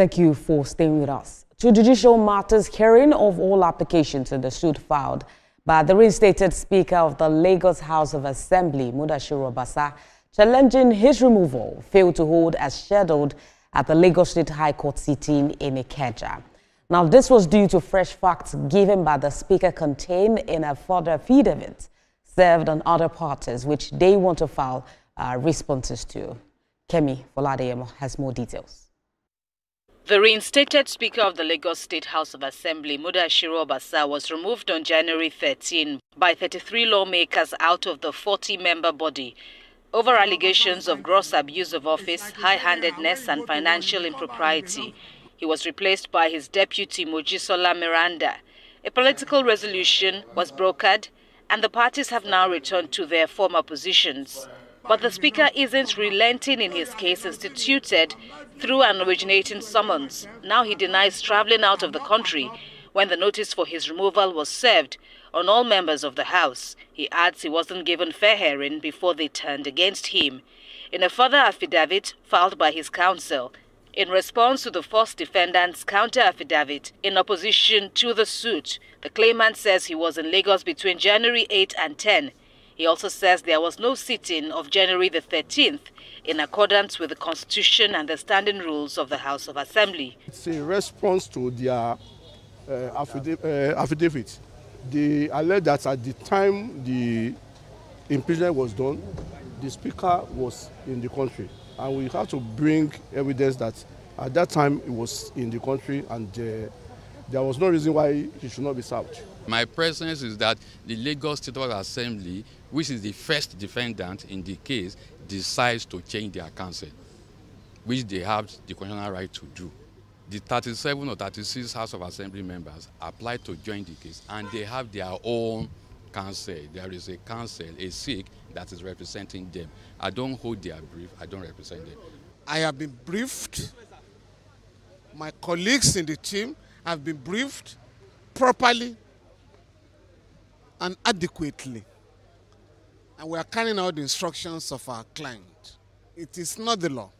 Thank you for staying with us. To Judicial Matters hearing of all applications in the suit filed by the reinstated Speaker of the Lagos House of Assembly, Mudashiru Obasa, challenging his removal, failed to hold as scheduled at the Lagos State High Court sitting in Ikeja. Now, this was due to fresh facts given by the Speaker contained in a further affidavit served on other parties, which they want to file responses to. Kemi Foladeyemo has more details. The reinstated Speaker of the Lagos State House of Assembly, Mudashiru Obasa, was removed on January 13 by 33 lawmakers out of the 40-member body over allegations of gross abuse of office, high-handedness and financial impropriety. He was replaced by his deputy, Mojisola Miranda. A political resolution was brokered and the parties have now returned to their former positions. But the Speaker isn't relenting in his case instituted through an originating summons. Now he denies traveling out of the country when the notice for his removal was served on all members of the House. He adds he wasn't given fair hearing before they turned against him. In a further affidavit filed by his counsel, in response to the first defendant's counter-affidavit in opposition to the suit, the claimant says he was in Lagos between January 8 and 10. He also says there was no sitting of January the 13th in accordance with the Constitution and the standing rules of the House of Assembly. It's a response to their affidavit. They alleged that at the time the impeachment was done, the Speaker was in the country. And we have to bring evidence that at that time he was in the country and there was no reason why he should not be served. My presence is that the Lagos State Assembly, which is the first defendant in the case, decides to change their counsel, which they have the constitutional right to do. The 37 or 36 House of Assembly members applied to join the case, and they have their own counsel. There is a counsel, a Sikh, that is representing them. I don't hold their brief, I don't represent them. I have been briefed. My colleagues in the team have been briefed properly and adequately. And we are carrying out the instructions of our client. It is not the law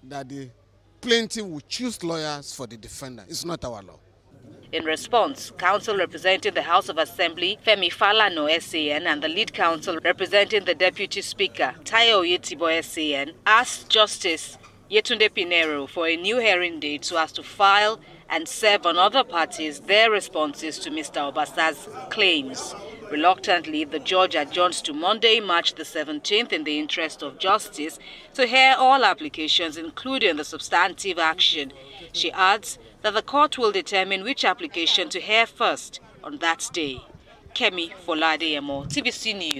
that the plaintiff will choose lawyers for the defendant. It's not our law. In response, counsel representing the House of Assembly, Femi Falana SAN, and the lead counsel representing the Deputy Speaker, Tayo Oyetibo SAN, asked Justice Yetunde Pinero for a new hearing date so as to file and serve on other parties their responses to Mr. Obasa's claims. Reluctantly, the judge adjourns to Monday, March the 17th in the interest of justice to hear all applications, including the substantive action. She adds that the court will determine which application to hear first on that day. Kemi Foladeyemo, TVC News.